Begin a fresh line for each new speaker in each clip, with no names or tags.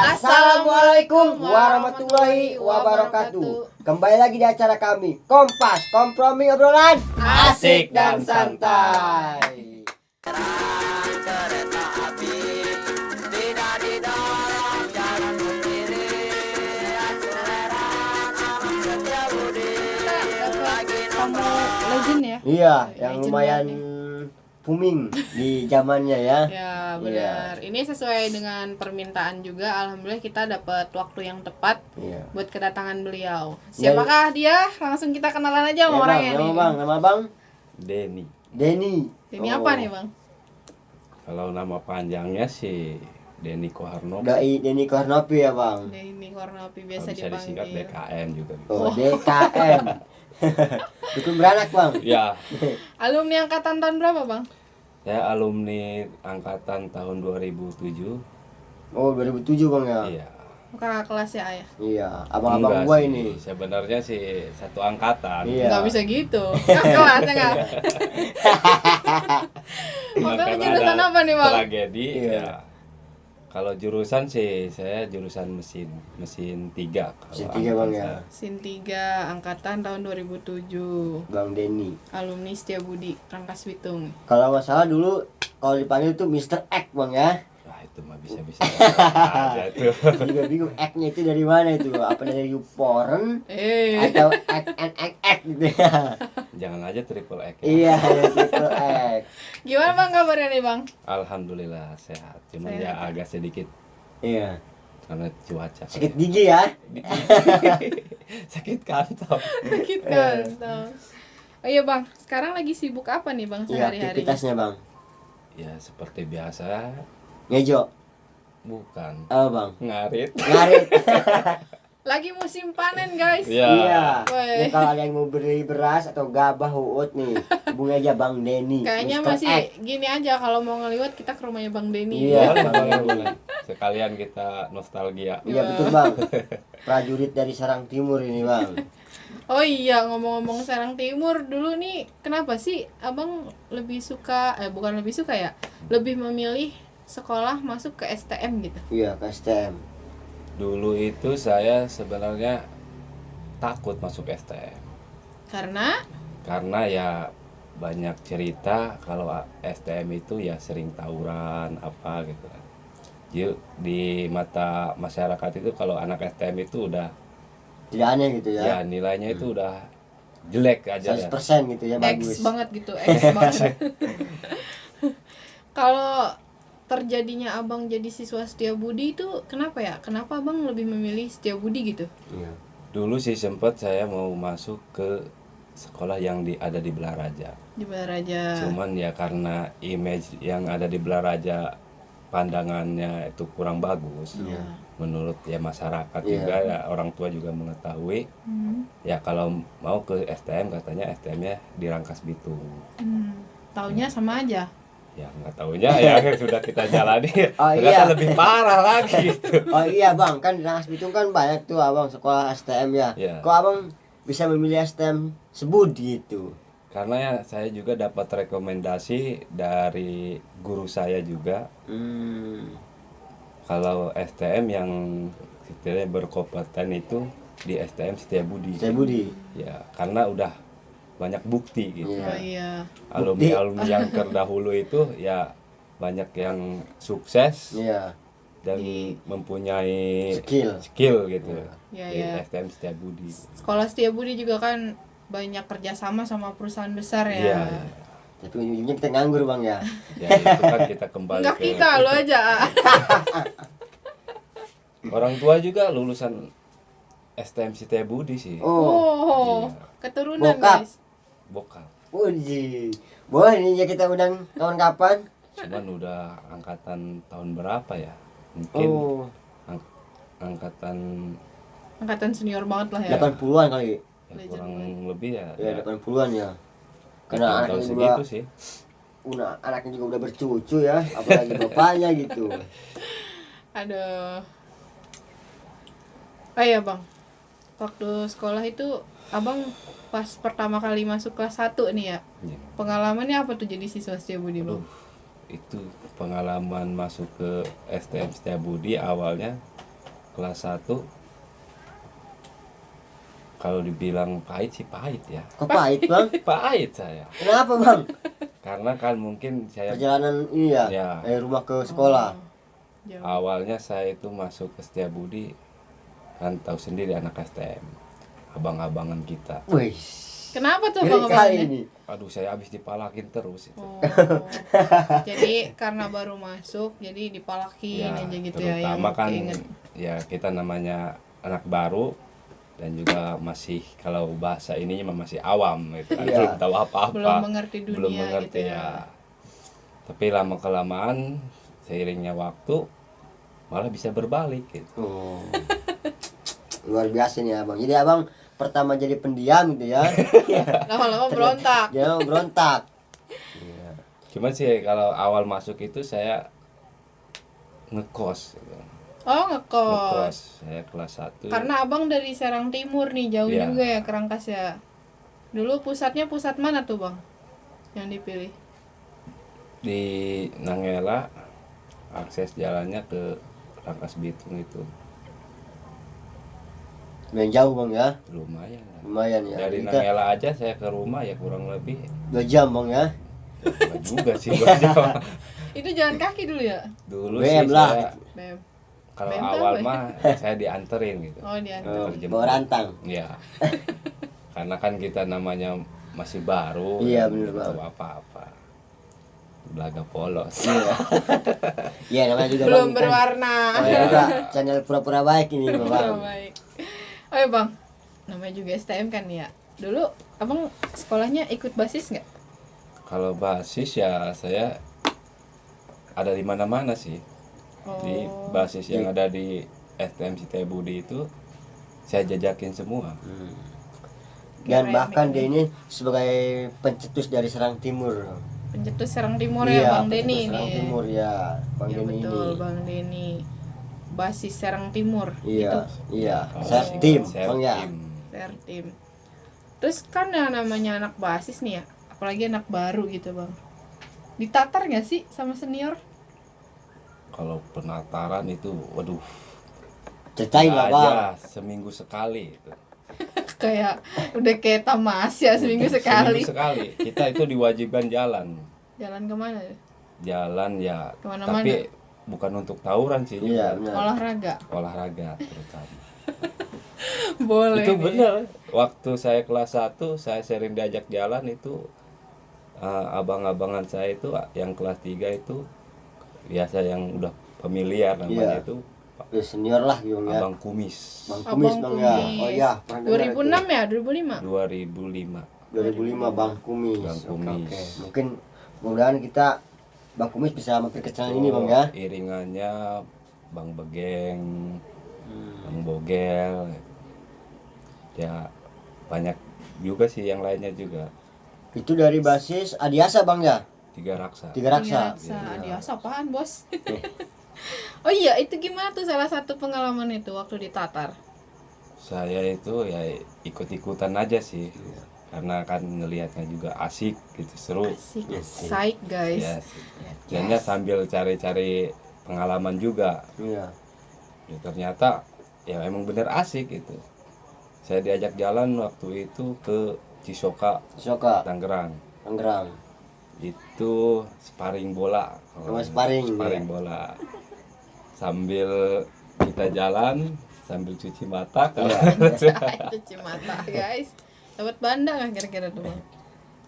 Assalamualaikum warahmatullahi wabarakatuh. Kembali lagi di acara kami, Kompas, kompromi obrolan
Asik dan santai.
Kamu legend ya?
Iya, yang
Legend
lumayan
banget
booming di zamannya ya.
Ya benar. Ini sesuai dengan permintaan juga. Alhamdulillah kita dapat waktu yang tepat
Iya.
buat kedatangan beliau. Siapakah dia? Langsung kita kenalan aja sama
Ya,
orangnya
bang,
nih.
nama bang
Denny.
Denny.
Ini
Oh.
apa nih bang?
Kalau nama panjangnya sih Denny Koharno.
Dai Denny Kornopi ya bang.
Ini Kornopi
Kalau
biasa
bisa disingkat
dipanggil.
DKN juga.
Oh, DKM. Dukun beranak bang.
Ya,
Alumni angkatan tahun berapa bang?
saya alumni angkatan tahun 2007.
Oh 2007 bang ya.
Iya.
Kakak kelas ya ayah?
Iya, abang-abang
Enggak
gua
sih,
ini.
sebenarnya sih satu angkatan.
Iya.
Nggak bisa gitu. Kelas ya nggak?
Cuma
Makanya
karena
jurusan
ada
apa nih bang?
Tragedi.
Iya.
Ya. Kalau jurusan sih saya jurusan mesin 3.
Mesin 3 bang ya.
Sin 3 angkatan tahun 2007.
Bang Denny.
Alumni Setiabudi Rangkas Bitung.
Kalau nggak salah dulu kalau dipanggil tuh Mr. X bang ya.
Wah, itu mah bisa-bisa aja tuh.
Juga bingung X-nya itu dari mana itu? Apa dari YouPorn atau X gitu ya?
Jangan aja triple X. Ya.
Iya, ada Triple X.
Gimana bang kabarnya nih bang?
Alhamdulillah sehat. Cuman ya
Sehat.
agak sedikit
Iya.
karena cuaca.
Sakit gigi ya?
Sakit kantong.
Sakit kan? Oh iya bang, sekarang lagi sibuk apa nih bang
Iya,
sehari-hari?
aktivitasnya bang.
Ya seperti biasa,
Ngejo.
bukan
Oh bang.
ngarit.
Ngarit.
Lagi musim panen guys.
Iya.
Iya.
Woi.
Ini kalau ada yang mau beli beras atau gabah uut nih, hubungi aja Bang Denny.
Kayaknya
Mr.
masih
X.
gini aja kalau mau ngeliwat kita ke rumahnya bang Denny.
Iya.
Boleh, boleh. Sekalian kita nostalgia.
Iya betul bang. Prajurit dari Serang Timur ini bang.
Oh iya ngomong-ngomong Serang Timur dulu nih, kenapa sih abang lebih suka, bukan lebih suka ya, lebih memilih sekolah masuk ke STM gitu?
Iya ke STM.
Dulu itu saya sebenarnya takut masuk STM
Karena
ya banyak cerita kalau STM itu ya sering tawuran apa gitu kan. Di mata masyarakat itu kalau anak STM itu udah
Tidak aneh gitu
ya
ya.
nilainya itu udah jelek aja ya.
100% gitu ya bagus.
X banget gitu, X banget. Kalau terjadinya abang jadi siswa Setiabudi itu kenapa ya? Kenapa abang lebih memilih Setiabudi gitu?
Iya.
Dulu sih sempat saya mau masuk ke sekolah yang ada di Belaraja.
Di Balaraja.
Cuman ya karena image yang ada di Belaraja pandangannya itu kurang bagus.
Iya.
Menurut ya masyarakat
Iya.
juga ya orang tua juga mengetahui. Ya kalau mau ke STM katanya STM-nya di Rangkas Bitung.
Taunya sama aja.
Ya nggak tahunya ya sudah kita jalani.
Oh,
Ternyata
iya.
lebih parah lagi gitu.
Oh iya bang, kan di Rangkas Bitung kan banyak tuh abang sekolah STM ya.
Iya.
Kok abang bisa memilih STM Sebudi itu?
Karena ya saya juga dapat rekomendasi dari guru saya juga. Kalau STM yang istilahnya berkompeten itu di STM Setiabudi.
Sebudi.
Ya, karena udah banyak bukti gitu.
Iya.
Oh iya.
Alumni-alumni yang terdahulu itu ya banyak yang sukses
Iya.
dan mempunyai
Skill.
gitu.
Iya,
Di
iya.
STM Setiabudi.
Sekolah Setiabudi juga kan banyak kerjasama sama perusahaan besar ya.
Iya, iya.
Tapi ujung-ujungnya kita nganggur bang ya.
Ya itu kan kita kembali
Enggak
ke
kita, lo aja.
orang tua juga lulusan STM Setiabudi sih.
Oh,
Iya.
keturunan
Bokap.
guys.
Bokal.
Uji. Boleh nih ya kita undang kapan-kapan.
Cuman udah angkatan tahun berapa ya? Mungkin
Oh,
angkatan
Senior banget lah ya.
80-an kali.
ya
Legend
kurang
banget.
lebih ya.
Ya 80-an ya. Karena
tahun
anaknya juga
segitu sih.
anaknya juga udah bercucu ya, apalagi bapaknya gitu.
Aduh. Oh iya bang, waktu sekolah itu abang pas pertama kali masuk kelas 1 nih ya,
Iya.
pengalamannya apa tuh jadi siswa Setiabudi bang?
Aduh, itu pengalaman masuk ke STM Setiabudi awalnya kelas 1, kalau dibilang pahit sih pahit ya.
Kok pahit bang?
Pahit saya.
Kenapa bang?
Karena kan mungkin saya
Perjalanan ini ya,
Ya.
dari rumah ke sekolah.
Jauh.
awalnya saya itu masuk ke Setiabudi, kan tahu sendiri anak STM, abang-abangan kita.
Wih,
Kenapa tuh
ngeri
bang
kali
abangnya?
ini.
Aduh, saya habis dipalakin terus itu.
Oh, jadi karena baru masuk, jadi dipalakin
Ya,
aja gitu ya, yang
terutama kan
keinget.
ya kita namanya anak baru dan juga masih, kalau bahasa ininya mah masih awam gitu kan,
Iya.
belum tahu apa-apa,
Belum mengerti dunia
belum mengerti
gitu ya.
Tapi lama kelamaan seiringnya waktu malah bisa berbalik gitu.
Oh. Luar biasa nih abang. Jadi abang pertama jadi pendiam gitu ya.
Lama-lama berontak.
Dia mau berontak.
Iya. Cuman sih kalau awal masuk itu saya ngekos gitu.
Oh, ngekos.
Ngekos saya kelas 1.
Karena abang dari Serang Timur nih, jauh
Iya.
juga ya ke Rangkas ya. Dulu pusatnya pusat mana tuh bang? Yang dipilih?
Di Nanggela, akses jalannya ke Rangkas Bitung itu
Yang jauh bang ya.
lumayan lah.
Lumayan ya.
Dari
Kita
Nanggela aja saya ke rumah ya kurang lebih
2 jam bang ya.
enggak juga sih Bang.
Itu jalan kaki dulu ya?
Dulu
BM
sih
lah.
saya
Bem.
kalau
BM
awal
apa ya?
mah saya dianterin gitu.
Oh, dia.
Oh,
Terjemput.
bawa rantang.
Iya. Karena kan kita namanya masih baru,
Iya,
dan
bener,
belum tahu
Bang.
apa-apa. Belaga polos.
Iya namanya juga
Belum
bang.
berwarna.
Namanya juga channel pura-pura baik ini
Oh,
bang.
baik. Oh ya bang, namanya juga STM kan ya. Dulu abang sekolahnya ikut basis nggak?
Kalau basis ya saya ada di mana-mana sih. Di
Oh,
basis yang ada di STM Setiabudi itu saya jajakin semua.
Dan
Kirain
bahkan
ini.
dia ini sebagai pencetus dari Serang Timur.
pencetus Serang Timur
Iya,
ya bang
pencetus
Denny
Serang
nih.
Timur ya, bang
Ya
Denny
betul
ini.
bang Denny. Basis Serang Timur.
Iya, iya.
Oh,
Saya tim,
saya
bang ya.
tim.
Sertim. Terus kan yang namanya anak basis nih ya, apalagi anak baru gitu bang. Ditatar nggak sih sama senior?
Kalau penataran itu, waduh,
Ceritain lah
ada
bang.
aja seminggu sekali itu.
Kayak udah kayak tamasya seminggu sekali.
Seminggu sekali. Kita itu diwajibkan jalan.
Jalan kemana ya?
Jalan ya,
Kemana-mana.
tapi bukan untuk tawuran sih,
Iya,
juga.
benar.
Olahraga.
Olahraga terutama.
Boleh.
Itu
nih.
benar. Waktu saya kelas 1, saya sering diajak jalan itu, abang-abangan saya itu yang kelas 3 itu biasa yang udah familiar namanya
Iya.
itu
Ya, senior lah gitu ya.
Abang Kumis.
Bang Kumis
Abang
bang ya.
Kumis.
Oh iya, pernah dengar
2006
itu.
ya? 2005?
2005.
2005 Bang Kumis.
Bang
Oke,
Kumis.
oke. Mungkin mudah-mudahan kita Bang Kumis bisa mampir ke channel ini bang ya.
Iringannya Bang Begeng,
Hmm.
Bang Bogel. Ya banyak juga sih yang lainnya juga.
Itu dari basis Adiasa bang ya.
3 raksa.
3 raksa.
Iya, Adiasa apaan bos? Oh iya, itu gimana tuh salah satu pengalaman itu waktu di Tatar?
Saya itu ya ikut-ikutan aja sih. Karena kan ngelihatnya juga asik gitu, seru.
Asik,
Yes, sih.
psych guys.
Ya, jadinya sambil cari-cari pengalaman juga.
Iya.
Ya, ternyata ya emang bener asik gitu. Saya diajak jalan waktu itu ke Cisoka,
Soka,
Tangerang.
Tangerang.
Itu sparring bola.
Oh, sparring,
Sparring
ya.
bola. Sambil kita jalan, sambil cuci mata. Kalau
Cuci mata guys. Dapat banda nggak kira-kira tuh bang?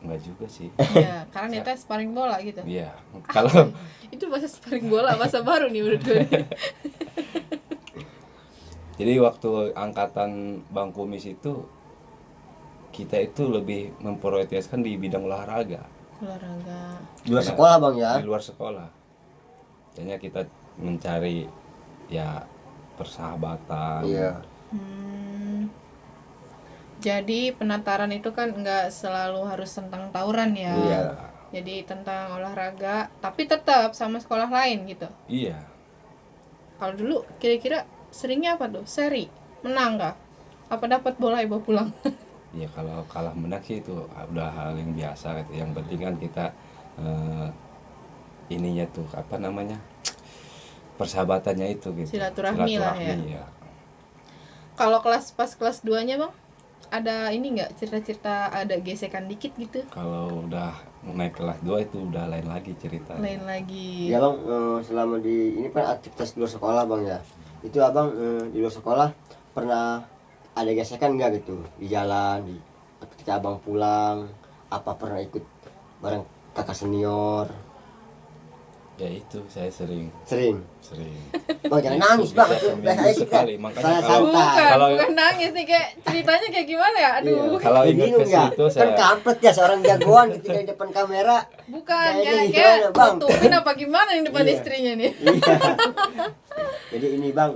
enggak juga sih.
Iya, karena itu sparring bola gitu.
Iya. Kalau
Itu bahasa sparring bola, bahasa baru nih menurut gue.
jadi waktu angkatan Bang Kumis itu kita itu lebih memprioritaskan di bidang olahraga
Olahraga.
Di luar sekolah bang ya.
di luar sekolah. Jadinya kita mencari ya persahabatan.
Iya.
Hmm. Jadi penataran itu kan nggak selalu harus tentang tawuran ya.
Iya.
Jadi tentang olahraga, tapi tetap sama sekolah lain gitu.
Iya.
Kalau dulu kira-kira seringnya apa tuh? Seri, menang kah? Apa dapat bola bawa pulang?
Ya kalau kalah menang sih itu udah hal yang biasa gitu. Yang penting kan kita ininya tuh apa namanya, persahabatannya itu gitu.
Silaturahmi lah ya.
Ya.
Kalau pas kelas 2-nya Bang, ada ini nggak cerita-cerita ada gesekan dikit gitu?
Kalau udah naik kelas 2 itu udah lain lagi cerita.
Lain lagi.
Ya bang, selama di ini kan aktivitas di luar sekolah bang ya. Itu abang di luar sekolah pernah ada gesekan nggak gitu di jalan, ketika abang pulang, apa pernah ikut bareng kakak senior?
Ya itu saya sering.
Bang jangan nangis bang, itu biasanya kita
sekali. Makanya
saya
kalau
santai.
Bukan nangis nih, kayak ceritanya kayak gimana ya? Aduh.
Iya.
kalau ingat
Bingung
ke
ya,
situ
kan
saya
kampret ya seorang jagoan ketika di depan kamera.
Bukan,
Kayaknya
kayak
gimana, Bang?
tutupin apa gimana yang depan
Iya.
istrinya nih?
Iya. Jadi ini bang,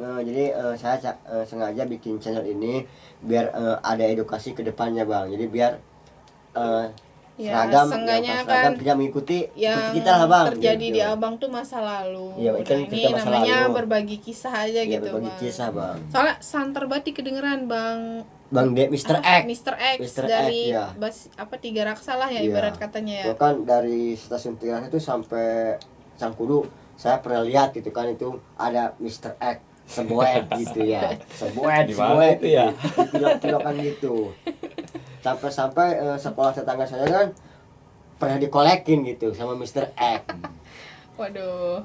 saya sengaja bikin channel ini biar ada edukasi ke depannya bang. Jadi biar
Ya,
seragam
seenggaknya
yang pas seragam
kan
tidak mengikuti
yang
kita lah bang.
terjadi
gitu.
di abang tuh masa lalu.
Iya, itu kan
Nah, ini
cerita masa
namanya
lalu.
berbagi kisah aja
Iya,
gitu
berbagi
bang.
kisah bang.
Soalnya santer banget kedengeran bang.
Bang Mr.
Apa?
X.
Mr. X
Mr.
dari
X, ya.
tiga raksa lah ya
Iya.
ibarat katanya ya.
Bahkan dari stasiun Tiga Raksa itu sampai Cangkudu saya pernah lihat gitu kan, itu ada Mr. X sebuet gitu ya, sebuet
Di mana itu ya?
pilok-pilokan gitu. Sampai sekolah tetangga saya kan pernah dikolekin gitu sama Mr. X.
Waduh.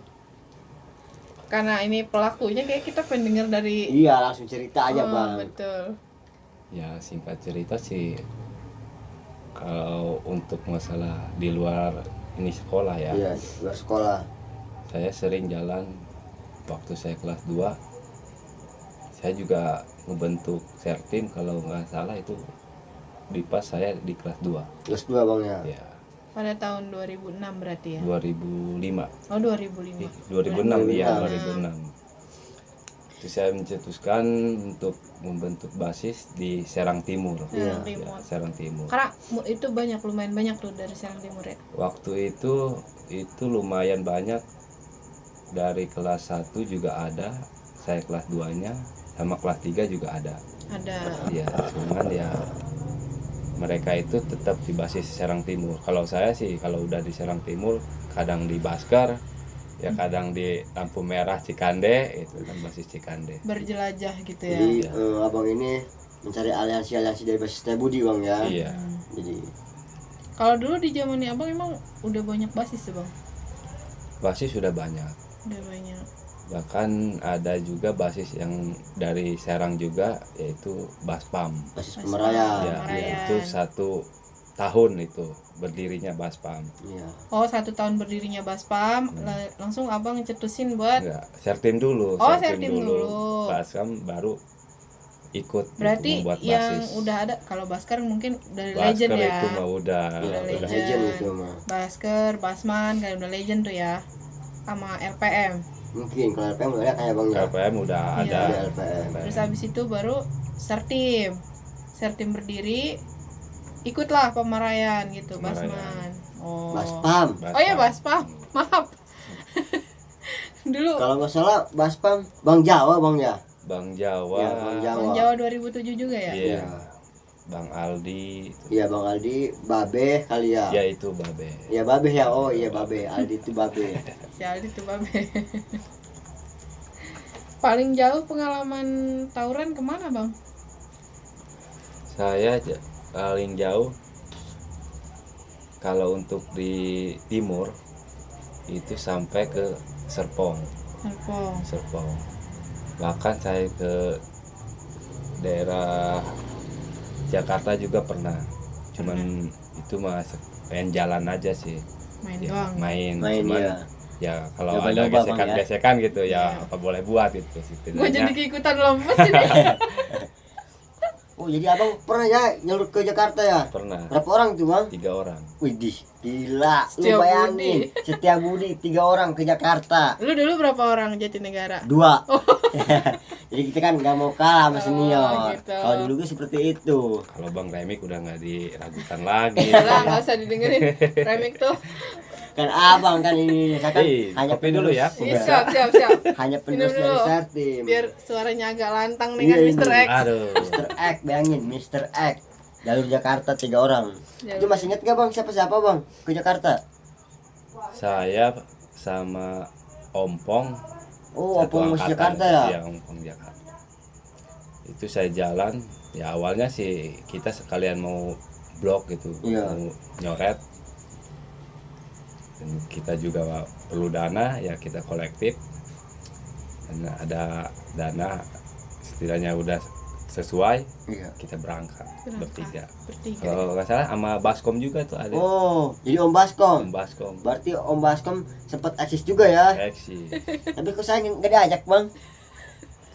Karena ini pelakunya kayak kita pengen denger dari
Iya, langsung cerita aja bang.
Betul.
Ya singkat cerita sih, kalau untuk masalah di luar ini sekolah ya,
Iya, luar sekolah.
saya sering jalan waktu saya kelas 2. Saya juga ngebentuk sertim kalau nggak salah itu di pas saya di kelas 2
Kelas 2 bang ya.
ya,
Pada tahun 2006 berarti ya.
2005.
Oh 2005.
2006 ya,
2006.
2006. Itu saya mencetuskan untuk membentuk basis di Serang Timur.
Serang
Ya,
Timur.
Serang Timur.
Karena itu lumayan banyak tuh dari Serang Timur ya.
Waktu itu lumayan banyak, dari kelas 1 juga ada, saya kelas 2-nya, sama kelas 3 juga ada.
Ada.
Ya, cuman ya mereka itu tetap di basis Serang Timur. Kalau saya sih kalau udah di Serang Timur, kadang di Baskar, ya kadang di lampu merah Cikande, itu kan basis Cikande.
Berjelajah gitu ya.
Jadi abang ini mencari aliansi dari basis Budi bang ya.
Iya.
Jadi
Kalau dulu di zamannya abang emang udah banyak basis ya bang?
Basis sudah banyak.
Udah banyak.
Bahkan ada juga basis yang dari Serang juga, yaitu Baspam.
basis
Basis
Pemerayan.
Ya,
Pemerayan.
itu 1 tahun itu berdirinya Baspam.
Iya.
Oh 1 tahun berdirinya Baspam, langsung abang cetusin buat.
Enggak, Sertim dulu.
Oh, Sertim dulu.
Baspam baru ikut gitu,
Berarti
membuat
yang
basis.
udah ada, kalau Baskar mungkin dari
Basker
legend ya.
itu mah udah
Udah
udah
legend.
itu mah.
Basker, Basman kan udah legend tuh ya. Sama RPM.
Mungkin kalau LPM udah ada kayak bang ya.
LPM udah
Iya.
ada.
Ada LPM.
Terus habis itu baru Sertim. Sertim berdiri, ikutlah Pemerayan gitu,
Pemerayan.
Basman. Oh.
Baspam.
Oh iya Baspam, maaf. Dulu
Kalau nggak salah Baspam Bang Jawa bang ya.
Bang Jawa.
Iya, Bang Jawa.
Bang Jawa 2007 juga ya?
Iya. Bang Aldi.
Iya Bang Aldi, Babe kali ya.
Ya itu Babe.
Iya Babe ya. Oh iya Babe, Aldi itu Babe.
Si Aldi tuh babe. Paling jauh pengalaman tawuran kemana bang?
Saya paling jauh kalau untuk di timur itu sampai ke Serpong.
Serpong.
Bahkan saya ke daerah Jakarta juga pernah. Cuman itu mah pengen jalan aja sih.
Main
Ya,
doang.
main.
Main
Cuman
ya.
ya kalau
Nyoba-nyoba,
ada
Bang,
gesekan-gesekan gitu ya
Iya.
apa boleh buat itu
Gue
setidaknya.
jadi keikutan lemes ini.
Oh jadi abang pernah ya nyalur ke Jakarta ya?
Pernah
Berapa orang tuh bang?
3 orang.
Widih, gila. Lu
Setia
bayangin, Setiabudi 3 orang ke Jakarta.
Lu dulu berapa orang Jatinegara?
2. Jadi kita kan nggak mau kalah sama senior.
gitu.
Kalau dulu tuh seperti itu.
Kalau Bang Remik udah nggak diragukan lagi.
Lah nggak usah didengerin. Remik tuh.
Kan abang kan ini, saya kan hanya
kopi dulu ya.
Iya, siap.
Hanya
Minum
penerus dari
dulu.
Sertim.
Biar suaranya agak lantang dengan
Iya,
Mr.
ini.
X.
Aduh.
Mr. X, bayangin Mr. X. Jalur Jakarta 3 orang.
Jalur.
Itu masih inget gak bang siapa bang ke Jakarta?
Saya sama Ompong.
Oh,
Satu
Ompong
angkatan.
Jakarta ya?
Iya, Ompong Jakarta. Itu saya jalan, ya awalnya sih kita sekalian mau blok gitu,
Iya.
mau nyoret. Dan kita juga perlu dana, ya kita kolektif. Dan ada dana, setidaknya udah sesuai,
Iya.
kita berangkat bertiga.
Bertiga.
Kalau nggak salah sama Baskom juga tuh ada.
Oh, jadi Om Baskom.
Om Baskom.
Berarti Om Baskom sempat eksis juga ya?
Eksi.
Tapi kok saya nggak diajak, Bang?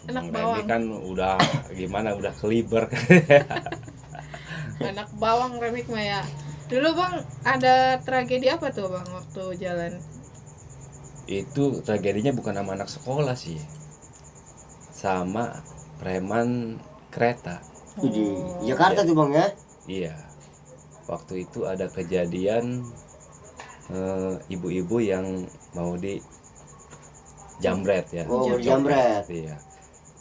Anak
Bang
bawang.
Randy kan udah gimana, udah keliber.
Anak bawang Remik mah ya. Dulu Bang ada tragedi apa tuh Bang waktu jalan?
Itu tragedinya bukan sama anak sekolah sih, sama preman kereta.
Di
Oh.
Jakarta tuh, Bang ya?
Iya, waktu itu ada kejadian ibu-ibu yang mau di jambret ya.
Oh,
Jambret.
jambret.
Iya,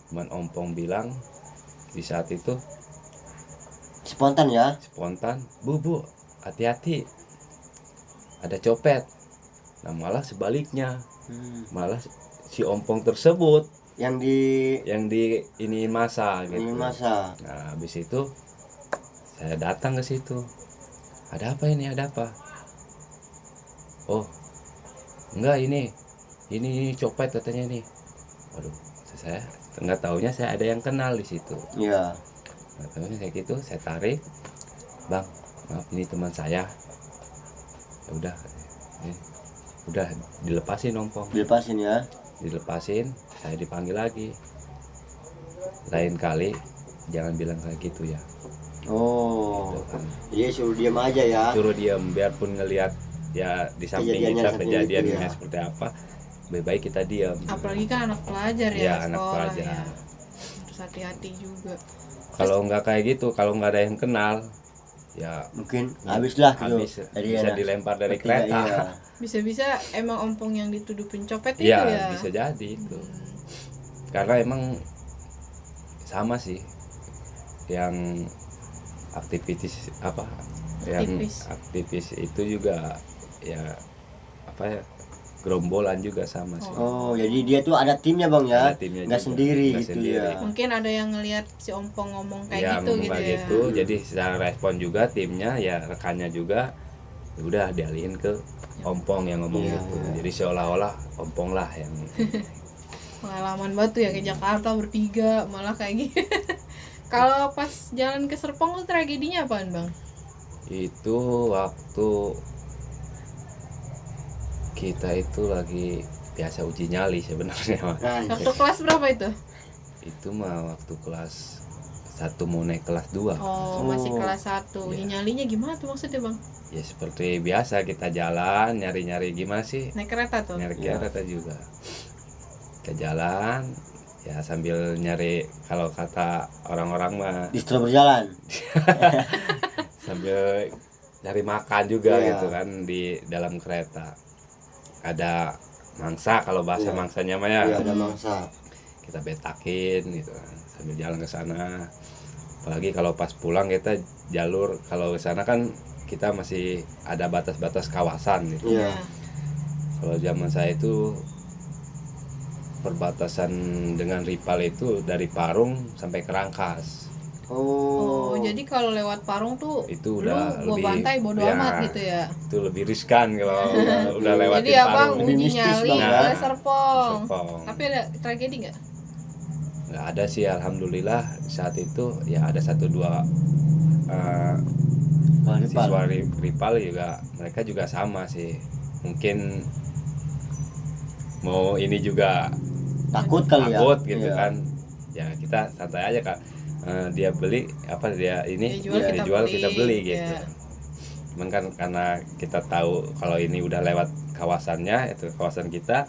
cuman Ompong bilang di saat itu
Spontan ya?
spontan, bu hati-hati, ada copet. Nah malah sebaliknya, malah si Ompong tersebut
Yang di
yang di ini masa
ini
gitu.
masa.
Nah habis itu saya datang ke situ. Ada apa ini? Ada apa? Oh, enggak ini copet katanya nih. Waduh, saya nggak taunya saya ada yang kenal di situ.
Iya.
Nggak taunya kayak gitu, saya tarik, bang, maaf ini teman saya. Ya udah, udah dilepasin Ompong,
Dilepasin ya.
dilepasin, saya dipanggil lagi. Lain kali jangan bilang kayak gitu ya.
Oh.
Gitu kan.
Jadi suruh diam aja ya.
Suruh diam, biarpun ngelihat ya di samping
Kejadiannya
kita
samping
kejadiannya
itu ya.
seperti apa, lebih baik kita diam.
Apalagi kan anak pelajar ya,
Ya, anak
sekolah
pelajar.
ya. Harus hati-hati juga.
Kalau nggak kayak gitu, kalau nggak ada yang kenal, ya
Mungkin habislah gitu.
habis, bisa
anak
dilempar dari
bertiga,
kereta.
iya.
Bisa-bisa emang Ompong yang dituduh pencopet itu
Iya,
ya.
bisa jadi itu.
Hmm.
Karena emang sama sih yang aktivis apa yang
Aktivis.
aktivis itu juga ya apa ya, gerombolan juga sama sih.
Oh, jadi dia tuh ada timnya, Bang ya.
Ada timnya
Nggak
juga,
sendiri
nggak
gitu
sendiri.
ya.
Mungkin ada yang ngelihat si Ompong ngomong kayak
Ya,
gitu
ngomong
gitu
kayak
ya.
gitu, jadi secara respon juga timnya ya rekannya juga ya udah dialihin ke Ompong yang ngomong
Iya,
gitu.
iya.
Jadi seolah-olah Ompong lah yang
Pengalaman batu ya ke Jakarta bertiga malah kayak gitu. Kalau pas jalan ke Serpong tuh tragedinya apaan Bang?
itu waktu kita itu lagi biasa uji nyali sebenarnya Mas.
Nah,
Waktu kelas berapa itu?
Itu mah waktu kelas 1 mau naik kelas 2.
Oh, masih
Oh.
kelas 1.
Iya.
Nyalinya gimana tuh maksudnya Bang?
Ya seperti biasa kita jalan nyari-nyari gimana sih,
Naik kereta tuh?
nyari
Iya.
kereta juga. Kita jalan ya sambil nyari, kalau kata orang-orang mah
distro berjalan.
sambil nyari makan juga
Iya.
gitu kan di dalam kereta. Ada mangsa, kalau bahasa
Iya.
mangsanya mah ya.
Iya, ada mangsa.
Kita betakin gitu kan sambil jalan ke sana. Apalagi kalau pas pulang kita jalur, kalau ke sana kan kita masih ada batas-batas kawasan gitu.
Iya.
Kalau zaman saya itu perbatasan dengan Ripal itu dari Parung sampai ke Rangkas.
Oh,
Oh.
jadi kalau lewat Parung tuh
Itu
lu
udah
gua
lebih
bantai bodo
ya,
amat gitu ya.
Itu lebih riskan kalau udah lewatin
Jadi abang
Parung.
Lebih
uji
mistis,
nyali
Bang,
ke
ya.
Serpong.
Serpong.
Tapi ada tragedi nggak?
Nggak ada sih, alhamdulillah saat itu ya ada 1-2
Kalau di
siswa Ripal juga, mereka juga sama sih, mungkin mau ini juga
takut kali ya.
takut gitu
Iya.
kan, ya kita santai aja Kak. Dia beli apa, dia ini
Dia jual,
dia
kita
jual
beli,
kita beli gitu.
iya.
Cuman kan karena kita tahu kalau ini udah lewat kawasannya, itu kawasan kita,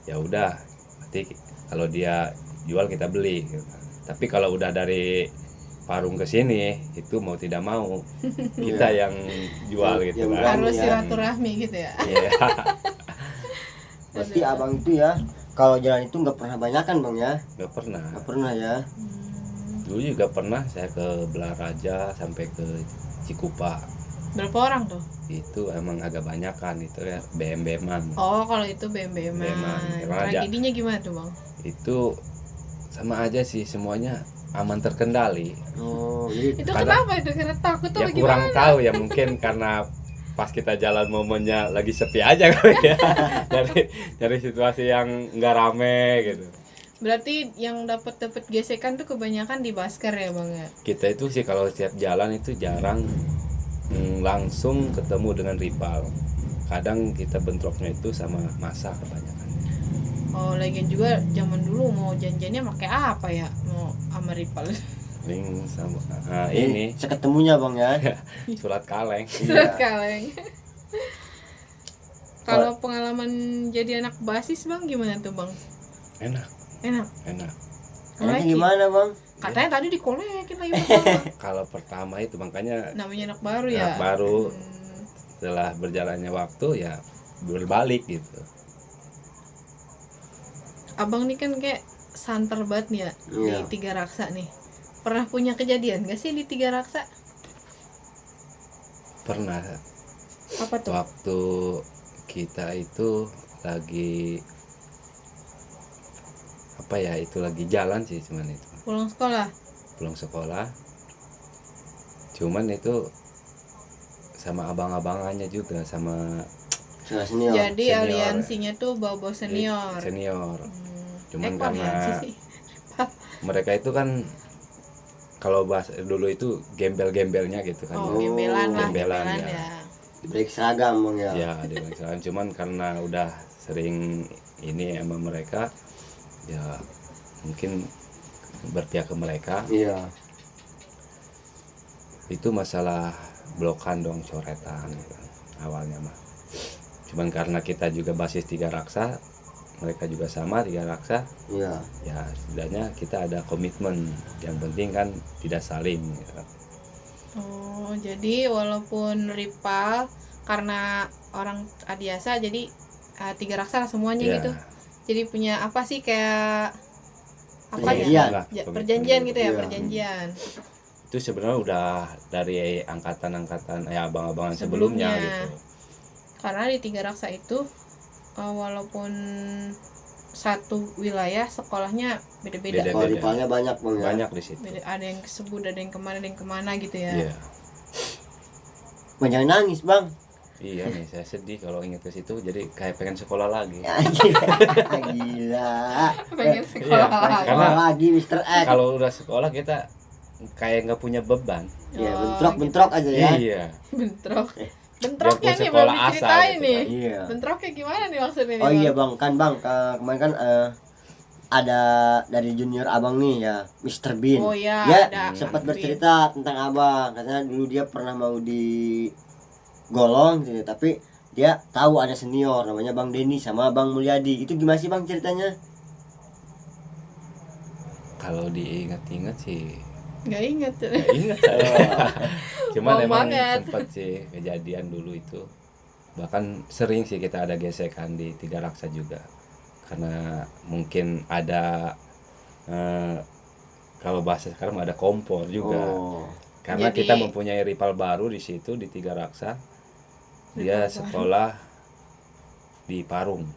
ya udah nanti kalau dia jual kita beli gitu. Tapi kalau udah dari Parung ke sini itu mau tidak mau kita yang jual gitu
Yang
kan.
berani.
Harus
ya.
silaturahmi gitu ya.
Iya.
Berarti abang itu ya, kalau jalan itu nggak pernah banyakan, Bang ya?
Nggak pernah.
Nggak pernah ya.
Hmm.
Dulu juga pernah saya ke Belaraja sampai ke Cikupa.
Berapa orang tuh?
Itu emang agak banyak kan itu ya, BM-BM-an.
Oh, kalau itu BM-BM-an.
BM-an. Emang aja.
Tragedinya gimana tuh, Bang?
Itu sama aja sih, semuanya aman terkendali.
Oh, jadi
Itu
Karena-
kenapa itu? Karena takut
Ya
apa
kurang
gimana?
tahu ya, mungkin karena pas kita jalan momennya lagi sepi aja kali ya. dari situasi yang nggak rame gitu.
Berarti yang dapat gesekan tuh kebanyakan di Basker ya, Bang ya?
Kita itu sih kalau setiap jalan itu jarang langsung ketemu dengan rival. Kadang kita bentroknya itu sama masa kebanyakan.
Oh, lagian juga zaman dulu mau janjiannya pakai apa ya? Mau sama rival.
Paling sama ini
seketemunya bang ya.
surat kaleng.
Surat kaleng. Kalau pengalaman jadi anak basis, Bang, gimana tuh, Bang?
Enak.
Enak.
Enaknya
Enaknya gimana bang?
Katanya tadi dikolekin lagi pertama.
kalau pertama itu makanya
Namanya anak baru ya.
anak baru
Hmm.
setelah berjalannya waktu ya berbalik gitu.
Abang nih kan kayak santer banget nih ya
Iya.
di Tiga Raksa nih. Pernah punya kejadian gak sih di Tiga Raksa?
Pernah
Apa tuh?
waktu kita itu lagi apa ya, itu lagi jalan sih, cuman itu
Pulang sekolah.
pulang sekolah, cuman itu sama abang-abangannya juga, sama
Sudah senior.
Jadi
senior.
aliansinya tuh bawa senior.
senior. Cuman
Kok
karena
aliansi sih?
mereka itu kan kalau bahas dulu itu gembel-gembelnya gitu kan.
Oh, gembelan lah,
gembelan,
gembelan
ya.
ya.
Diberi seragam bang ya.
Ya di Bangsawan, cuman karena udah sering ini sama mereka ya mungkin berpihak ke mereka.
Iya.
Itu masalah blokan dong, coretan gitu, awalnya mah. Cuman karena kita juga basis Tiga Raksa, mereka juga sama Tiga Raksa,
Iya.
ya setidaknya kita ada komitmen, yang penting kan tidak saling gitu.
Oh, jadi walaupun rival karena orang adiasa jadi Tiga Raksa semuanya
Ya,
gitu. Jadi punya apa sih kayak apa
Perjanjian.
ya?
lah,
Ya,
komitmen
perjanjian gitu ya,
Iya.
perjanjian.
Itu sebenarnya udah dari angkatan-angkatan ya abang-abangan sebelumnya
Sebelumnya.
gitu.
Karena di Tiga Raksa itu walaupun satu wilayah sekolahnya beda-beda.
Beda.
Kalau rivalnya banyak bang ya.
Banyak di situ.
Ada yang ke Sebud, ada yang kemana, ada yang kemana gitu ya.
Iya.
Bang jangan nangis bang.
Iya nih, saya sedih kalau ingat ke situ, jadi kayak pengen sekolah lagi.
Ya, gila.
Pengen sekolah
Iya,
lagi.
karena-
lagi Mr. X.
Kalau udah sekolah kita kayak nggak punya beban.
Ya
Oh,
bentrok-bentrok aja ya.
Iya.
Bentrok. Bentroknya
Biarpun
nih
sekolah
belum
asal
diceritain
gitu
nih.
kan.
Iya.
Bentroknya gimana nih maksudnya nih?
Oh iya
Bang?
bang, kan bang kemarin kan ada dari junior abang nih ya, Mr. Bean.
Oh iya,
Dia
ada
sempat
Bean.
bercerita tentang abang, katanya dulu dia pernah mau digolong gitu, tapi dia tahu ada senior namanya Bang Denny sama Bang Mulyadi. Itu gimana sih bang ceritanya?
Kalau diingat-ingat sih
Nggak inget.
nggak ingat saya. Cuman
Mau
emang
banget.
sempet sih kejadian dulu itu. Bahkan sering sih kita ada gesekan di Tiga Raksa juga. Karena mungkin ada kalau bahasa sekarang ada kompor juga.
Oh,
Karena
Jadi-
kita mempunyai rival baru di situ di Tiga Raksa. Dia
Rival baru.
sekolah di Parung.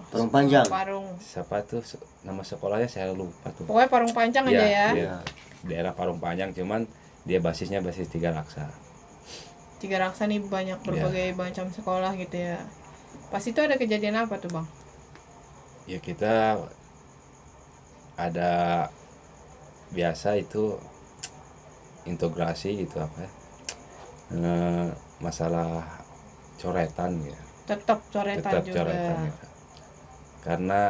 Parung Panjang.
Parung.
Siapa tuh nama sekolahnya saya lupa tuh.
Pokoknya Parung Panjang
Iya,
aja ya.
iya. Daerah Parung Panjang, cuman dia basisnya basis Tiga Raksa.
Tiga Raksa nih banyak berbagai macam sekolah gitu ya. Pas itu ada kejadian apa tuh, Bang?
Ya kita ada biasa itu integrasi gitu apa ya, masalah coretan gitu.
Tetap coretan
Tetap
juga.
coretan gitu. Karena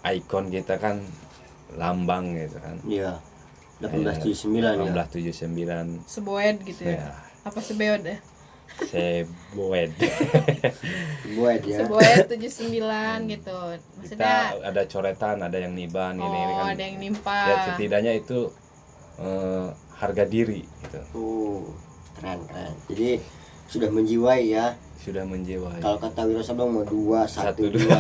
ikon kita kan lambang gitu kan.
iya. 1879 ya.
1879
Seboed gitu ya.
ya.
Apa sebeod ya?
Seboed.
Buat ya.
Seboed 79 gitu.
Kita
Maksudnya
ada coretan, ada yang niban ini kan.
ada yang nimpa.
Ya setidaknya itu harga diri gitu.
Keren. Jadi sudah menjiwai ya.
Sudah menjiwai.
Kalau kata Wiro Sableng mau 2 1
Satu,
2.
dua.
Ya.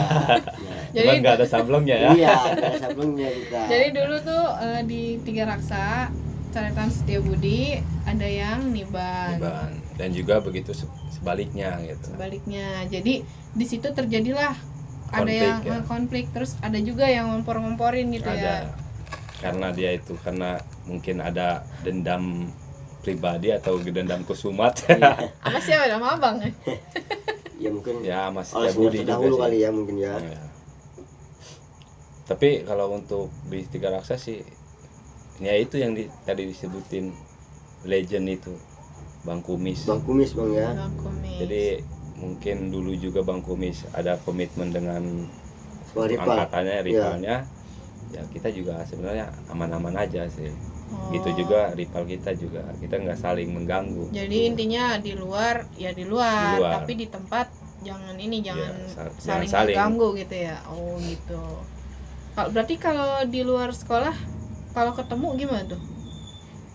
Jadi-
Cuman nggak ada sablongnya ya.
Iya, ada sablengnya kita.
Jadi dulu tuh di Tiga Raksa coretan Setiabudi, ada yang Niban.
Niban. Dan juga begitu sebaliknya gitu.
Sebaliknya. Jadi di situ terjadilah ada
Konflik,
yang
ya.
konflik, terus ada juga yang ngompor-ngomporin gitu ya.
Ada. Karena dia itu karena mungkin ada dendam pribadi atau dendam kusumat.
Apa siapa nama abang?
Ya mungkin
Ya Mas
oleh
Setiabudi juga
dahulu
sih.
kali ya mungkin ya.
Ya. Tapi kalau untuk di Tiga Raksa sih, ya itu yang tadi disebutin legend itu, Bang Kumis.
Bang Kumis bang ya.
Bang Kumis.
Jadi mungkin dulu juga Bang Kumis ada komitmen dengan
Bang Rival.
angkatannya, rivalnya. Ya kita juga sebenarnya aman-aman aja sih.
Oh.
Gitu juga rival kita juga, kita nggak saling mengganggu.
Jadi intinya di luar ya di luar,
Di luar.
tapi di tempat jangan ini jangan
jangan
saling
saling.
mengganggu gitu ya. Oh gitu. Kalau berarti kalau di luar sekolah kalau ketemu gimana tuh?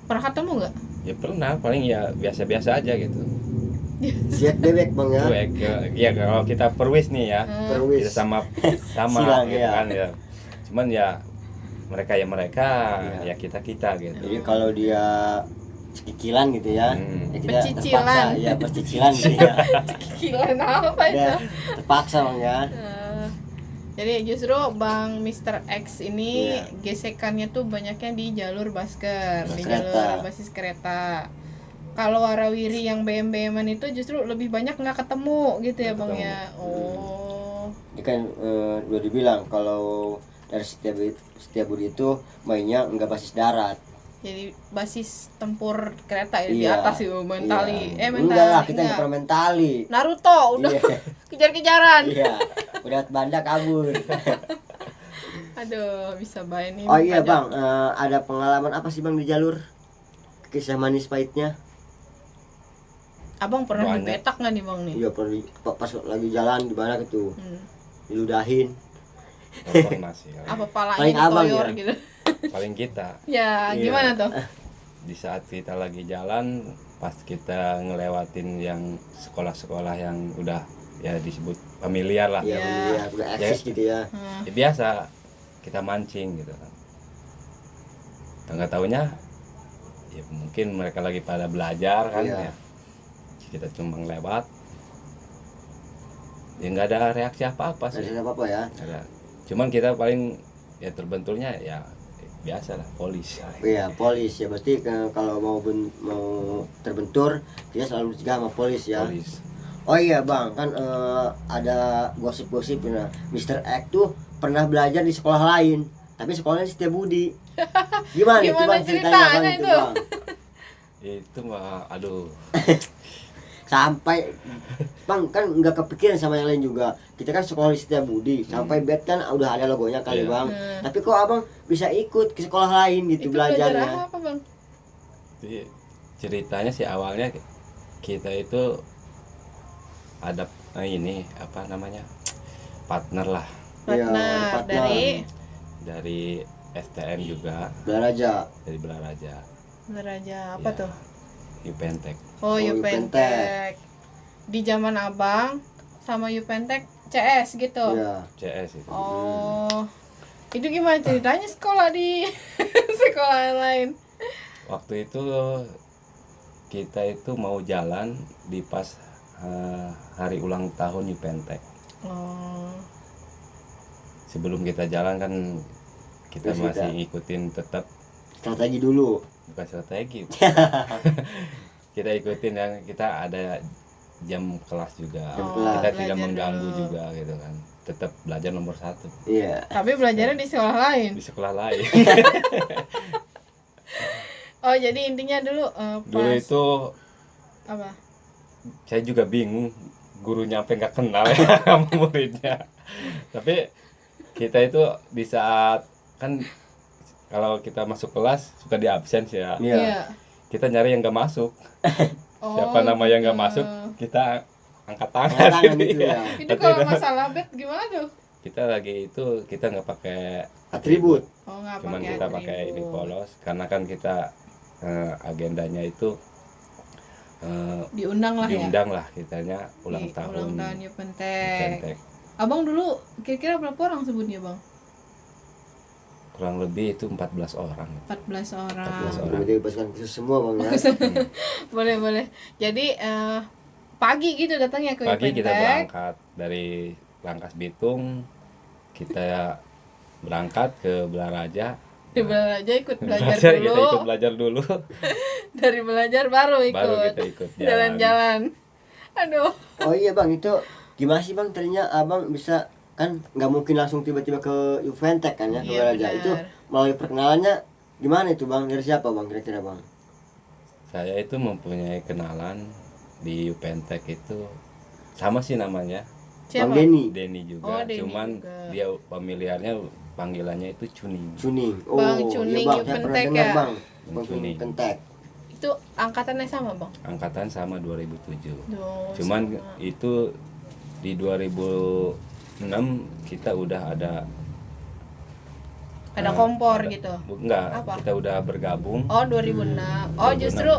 Pernah ketemu nggak?
Ya pernah, paling ya biasa-biasa aja gitu.
Siap bebek bang ya.
Cuek, ya kalau kita perwis nih ya,
Perwis.
kita sama
Silang,
gitu
ya.
kan ya. Cuman ya mereka
Iya.
ya kita gitu.
Jadi kalau dia cicilan gitu ya, ya kita
Pecicilan.
terpaksa ya percicilan gitu ya.
Gila apa itu?
Ya, terpaksa bang ya.
Jadi justru Bang Mr. X ini
Iya.
gesekannya tuh banyaknya di jalur basker, di
Kereta.
jalur basis kereta. Kalau warawiri yang BM-BM-an itu justru lebih banyak nggak ketemu gitu ya
Nggak
Bang
ketemu.
ya. Oh.
Ini kan udah dibilang kalau dari Setiabudi itu mainnya nggak basis darat.
Jadi basis tempur kereta ya di
Iya,
atas itu mentali.
Iya.
Mentali.
Enggak lah, kita nggak pernah mentali.
Naruto udah
Iya.
kejar-kejaran.
Iya, udah banda kabur.
Aduh, bisa bayar nih.
Oh iya
pajak.
bang, ada pengalaman apa sih bang di jalur? Kisah manis pahitnya?
Abang pernah
Banyak.
dibetak nggak nih Bang nih?
Iya pernah pas lagi jalan di mana gitu,
Hmm.
diludahin.
Nggak pernah sih.
Apa palanya
Paling abang
ditoyor
ya?
gitu.
Paling kita
Ya,
Iya.
gimana tuh?
di saat kita lagi jalan, pas kita ngelewatin yang sekolah-sekolah yang udah ya disebut familiar lah.
Iya,
Iya.
iya, udah eksis gitu ya.
Hmm.
Ya biasa kita mancing gitu kan. Nggak taunya ya mungkin mereka lagi pada belajar kan
Iya.
ya. Kita cuma lewat, ya nggak ada reaksi apa-apa sih.
Ada apa-apa ya?
Nggak ada. Cuman kita paling ya terbenturnya ya biasa lah, polis.
Iya, polis ya. Berarti kalau mau terbentur, dia selalu dicegah sama polis ya.
Polis.
Oh iya bang, kan ada gosip-gosip nah, Mr. X tuh pernah belajar di sekolah lain, tapi sekolahnya di Setiabudi. Gimana itu
Gimana
bang ceritanya bang
ceritanya
itu
itu?
bang?
Itu mah aduh.
Sampai bang kan nggak kepikiran sama yang lain juga. Kita kan sekolah di Setiabudi, sampai bed kan udah ada logonya kali
Iya.
bang. Tapi kok abang bisa ikut ke sekolah lain gitu
Itu belajar
belajarnya?
apa Bang?
Jadi ceritanya sih awalnya kita itu ada ini apa namanya, partner lah
Iya,
Partner
partner.
dari
STM juga,
Belaraja.
dari Belaraja.
Belajar apa
Ya,
tuh?
Yupentek.
Oh,
Oh,
Yupentek. Di zaman Abang sama Yupentek CS gitu.
Iya.
CS itu.
Oh. Itu gimana ceritanya sekolah di sekolah yang lain?
Waktu itu kita itu mau jalan di pas hari ulang tahun Yupentek.
Oh.
Sebelum kita jalan kan kita
Terus
masih
kita-
ngikutin tetap,
Strategi dulu.
bukan strategi. Kita ikutin yang kita ada jam kelas juga.
Jam kelas.
Kita tidak
Belajar
mengganggu
dulu.
juga gitu kan. Tetap belajar nomor 1
Iya.
Tapi belajarnya di sekolah lain.
di sekolah lain.
Oh, jadi intinya dulu
Dulu
pas
itu
apa?
saya juga bingung, gurunya sampai nggak kenal ya sama muridnya. Tapi kita itu di saat kan kalau kita masuk kelas suka di absen sih ya.
Iya.
Kita nyari yang nggak masuk.
Oh,
Siapa nama yang nggak
gitu.
masuk, kita angkat tangan.
Angkat tangan
gitu
gitu ya.
Itu kalau masalah bed gimana tuh?
Kita lagi itu kita nggak pakai
Atribut.
Oh, nggak
cuman
pakai
kita pakai ini
atribut.
polos karena kan kita agendanya itu
Diundang lah ya.
diundang lah kitanya ulang
Di
tahun
Ulang tahun Yupentek.
Yupentek.
Abang dulu kira-kira berapa orang sebutnya Bang?
kurang lebih itu 14 orang.
14 orang.
14 orang.
Berarti pasukan khusus semua bang ya.
Boleh. Jadi pagi gitu datangnya ke
Pagi kita
Yupentek.
berangkat dari Rangkas Bitung, kita berangkat ke Belaraja.
Di Belaraja ikut belajar
Kita
dulu.
ikut belajar dulu,
Dari belajar baru
baru
ikut.
kita ikut
Jalan-jalan. Aduh.
Oh iya bang, itu gimana sih bang ternyata abang bisa, kan nggak mungkin langsung tiba-tiba ke Yuventek kan ya, ke
Iya,
Belajar.
benar.
Itu melalui perkenalannya gimana itu bang, dari siapa bang kira-kira bang?
Saya itu mempunyai kenalan di Yupentek itu, sama sih namanya,
Siapa?
Bang Denny.
Denny juga,
Oh, Denny
cuman
juga.
dia familiarnya panggilannya itu Cuning.
Cuning. Oh
Bang
iya
Cuning
bang, saya pernah
Yuventek
dengar
ya?
bang.
Bang
Bang Cuning
Cuning.
Yuventek.
Itu angkatannya sama, Bang?
Angkatan sama 2007.
Duh,
Cuman
sama.
itu di 2006 kita udah ada
Kompor gitu.
Enggak,
Apa?
kita udah bergabung.
Oh, 2006. Oh,
2006.
justru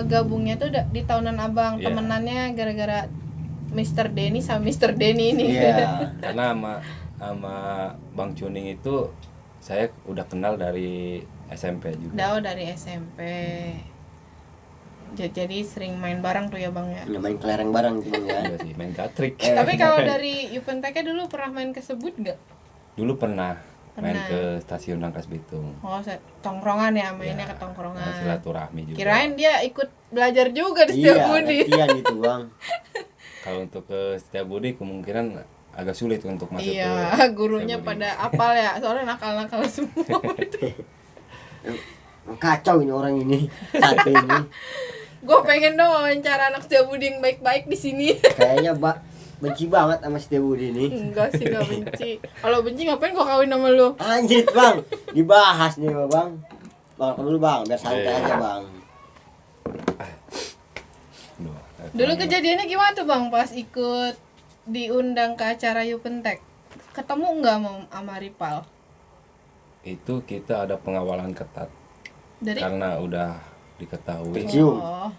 gabungnya tuh di tahunan Abang.
Iya.
Temenannya gara-gara Mr. Denny sama Mr. Denny ini.
Iya.
Karena sama Bang Cuning itu saya udah kenal dari SMP juga.
Dao dari SMP. Jadi sering main bareng tuh ya, Bang ya.
Ya, main kelereng bareng gitu bang ya.
Iya sih, main gatrik.
Tapi kalau dari Yupenteknya dulu pernah main ke Sebut nggak?
Dulu pernah main
Pernah.
ke stasiun Rangkas Bitung.
Oh, tongkrongan ya, mainnya
Ya,
ke tongkrongan.
silaturahmi juga.
Kirain dia ikut belajar juga di Setiabudi.
Iya gitu bang.
Kalau untuk ke Setiabudi kemungkinan agak sulit untuk masuk
Iya,
ke
gurunya
Setiabudi.
pada apal ya, soalnya nakal-nakal semua.
Kacau ini orang ini. Satu ini.
Gue pengen dong wawancara anak Setiabudi yang baik-baik di sini.
Kayaknya benci banget sama Setiabudi ini.
Enggak sih, gak benci. Kalau benci ngapain gue kawin sama lu?
Anjir bang, dibahas nih bang. Bang, kamu dulu bang, biar santai
Iya.
aja bang.
Duh,
Dulu kejadiannya gimana tuh Bang pas ikut diundang ke acara Yupentek? Ketemu nggak sama Ripal?
itu kita ada pengawalan ketat
Dari
karena udah diketahui.
Cium.
Oh,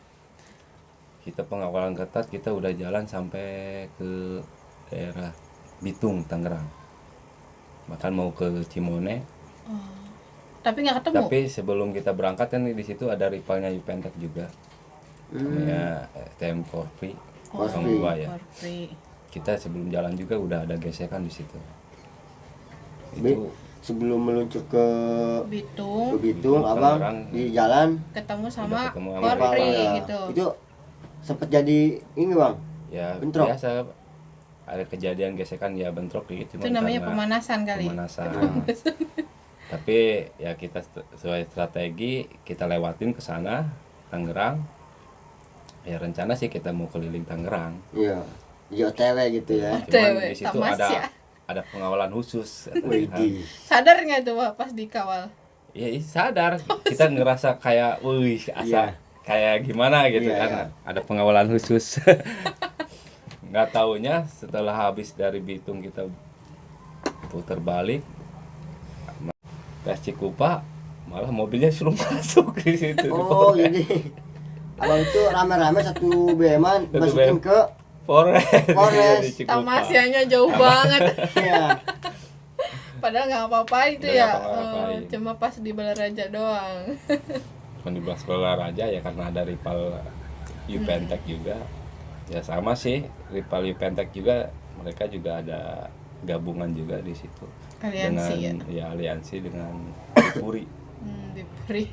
Kita pengawalan ketat, kita udah jalan sampai ke daerah Bitung, Tangerang. Bahkan mau ke Cimone.
tapi nggak ketemu.
Tapi sebelum kita berangkat kan di situ ada rivalnya Yupentek juga. Namanya STM Korpi.
Oh,
02 ya.
Korpri.
Kita sebelum jalan juga udah ada gesekan di situ.
Bi-
Itu
Sebelum meluncur ke
Bitung
Bitung, abang
Tangerang.
di jalan
ketemu sama
ketemu sama
Korpri
Ripal, ya.
gitu.
Itu sempet jadi ini bang.
ya
Bentrok.
biasa ada kejadian gesekan ya bentrok gitu.
Itu namanya pemanasan kali.
Pemanasan. Tapi ya kita sesuai strategi kita lewatin ke sana Tangerang. Ya rencana sih kita mau keliling Tangerang.
Iya. Di OTW gitu ya.
OTW,
Cuman di situ
tamasya.
ada pengawalan khusus.
Widih.
Sadar nggak tuh Pak pas dikawal?
Ya sadar kita ngerasa kayak wih asa
Iya.
kayak gimana gitu
Iya,
kan.
iya.
Ada pengawalan khusus. Nggak taunya setelah habis dari Bitung kita putar balik tes Cikupa malah mobilnya suruh masuk di situ.
Oh jadi abang itu rame-rame satu BM-an
Satu
masukin
BM.
ke
Polres.
Polres.
Di Cikupa.
Tamasianya jauh banget.
ya.
Padahal nggak apa-apa itu
Nggak
ya.
ngapa-ngapain.
Cuma pas di Balaraja doang.
Cuma di Sekolah Raja ya karena ada rival Yupentek juga. Ya sama sih, rival Yupentek juga mereka juga ada gabungan juga di situ.
Aliansi
dengan, ya. aliansi dengan Bipuri.
Bipuri.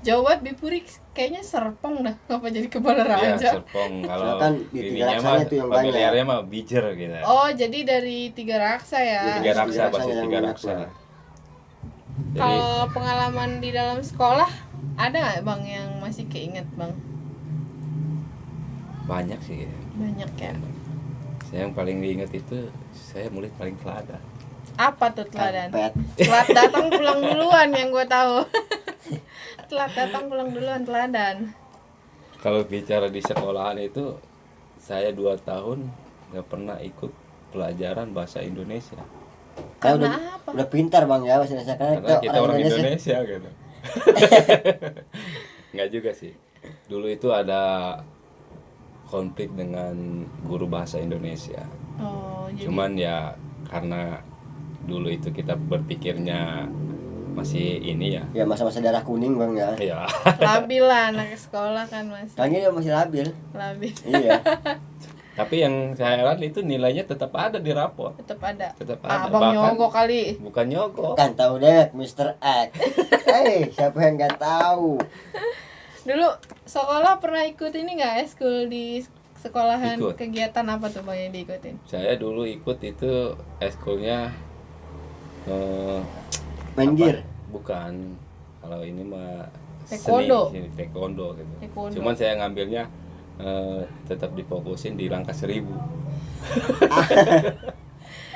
Jauh banget Bipuri, kayaknya Serpong dah. Ngapa jadi ke
Ya,
Balaraja?
Serpong kalau
Kan di Tiga
ininya
Raksanya
mah
tuh yang banyak.
familiarnya mah Bijer gitu.
Oh, jadi dari Tiga Raksa ya.
Iya.
Tiga Raksa,
Tiga Raksa
basis
yang
Tiga
banyak
Raksa.
lah.
Jadi
Kalau pengalaman di dalam sekolah ada nggak Bang yang masih keinget Bang?
banyak sih.
Banyak ya.
Saya yang paling diingat itu saya murid paling teladan.
Apa tuh teladan?
Pet.
Telat datang pulang duluan yang gue tahu. Telat datang pulang duluan teladan.
Kalau bicara di sekolahan itu saya 2 tahun nggak pernah ikut pelajaran bahasa Indonesia
Karena
Karena apa?
udah pintar bang ya bahasa Indonesia karena
karena kita orang Indonesia gitu. Nggak juga sih. Dulu itu ada konflik dengan guru bahasa Indonesia.
Oh, jadi
Cuman ya karena dulu itu kita berpikirnya masih ini ya.
Ya masa-masa darah kuning bang ya.
Ya.
Labil lah anak sekolah kan masih
Kayaknya dia masih labil.
labil.
Iya.
Tapi yang saya heran itu nilainya tetap ada di rapor.
Tetap ada.
Tetap ada.
Abang
Bahkan
nyogok kali.
bukan nyogok.
Kan tahu deh Mr. X. Siapa yang nggak tahu?
Dulu sekolah pernah ikut ini nggak eskul di sekolahan?
Ikut.
Kegiatan apa tuh bang yang diikutin?
Saya dulu ikut itu eskulnya
Main gear.
bukan. Kalau ini mah
Taekwondo.
seni taekwondo gitu.
Taekwondo.
Cuman saya ngambilnya tetap difokusin di langkah 1000.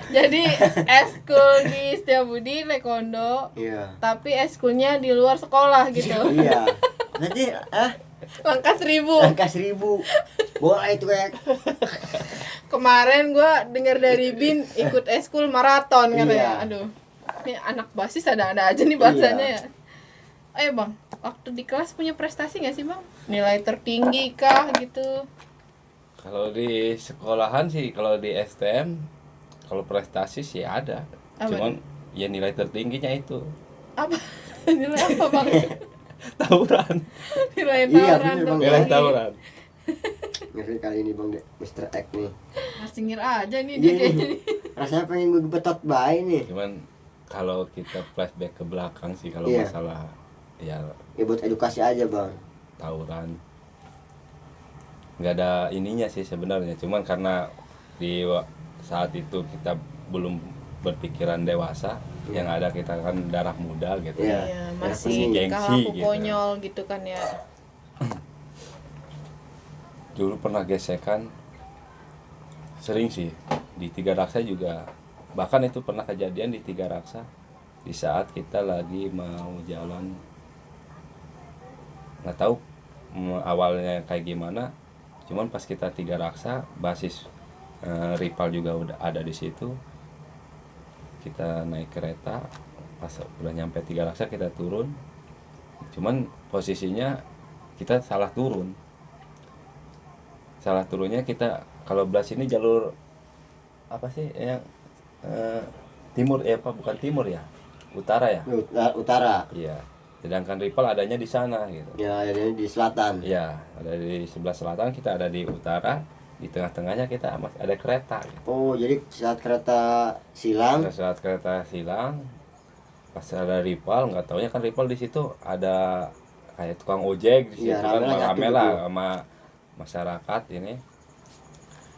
Jadi eskul di Setiabudi taekwondo,
Iya.
tapi eskulnya di luar sekolah gitu.
Iya. Nanti
Langkah 1000.
angka 1000. Boleh itu kayak.
Kemarin gua dengar dari Bin ikut eskul maraton katanya.
Iya.
Aduh. Ini anak basis ada-ada aja nih bahasanya
Iya.
ya. Bang, waktu di kelas punya prestasi gak sih bang? Nilai tertinggi kah gitu?
Kalau di sekolahan sih, kalau di STM, kalau prestasi sih ada.
Apa
Cuman ya nilai tertingginya itu
Apa? Nilai apa bang?
tawuran.
Nilai
Iya,
tawuran
bener, Bang.
Nilai
tertinggi.
tawuran.
Ngeri kali ini bang Mr. X nih.
Singir aja nih
Iya
dia
nih.
kayaknya nih.
Rasanya pengen gue betot bayi nih.
Cuman kalau kita flashback ke belakang sih, kalau
Iya.
masalah ya
Ya buat edukasi aja bang.
tawuran nggak ada ininya sih sebenarnya. Cuman karena di saat itu kita belum berpikiran dewasa, yang ada kita kan darah muda gitu.
Iya.
Iya,
Ya,
masih
gengsi
kalaku
gitu.
konyol gitu kan ya.
Dulu pernah gesekan sering sih di Tiga Raksa juga, bahkan itu pernah kejadian di Tiga Raksa di saat kita lagi mau jalan, nggak tahu awalnya kayak gimana, cuman pas kita Tiga Raksa basis rival juga udah ada di situ, kita naik kereta, pas udah nyampe Tiga Raksa kita turun, cuman posisinya kita salah turunnya kita, kalau belas ini jalur apa sih yang timur apa bukan timur ya, utara ya,
Utara.
iya, sedangkan rival adanya di sana gitu.
Ya ada di selatan.
Iya, ada di sebelah selatan, kita ada di utara, di tengah-tengahnya kita masih ada kereta gitu.
Oh jadi saat kereta silang.
Pada saat kereta silang, pas ada rival, nggak taunya kan rival di situ ada kayak tukang ojek di situ
Iya,
kan,
rame lah,
rame
jatuh
lah
gitu.
sama masyarakat ini.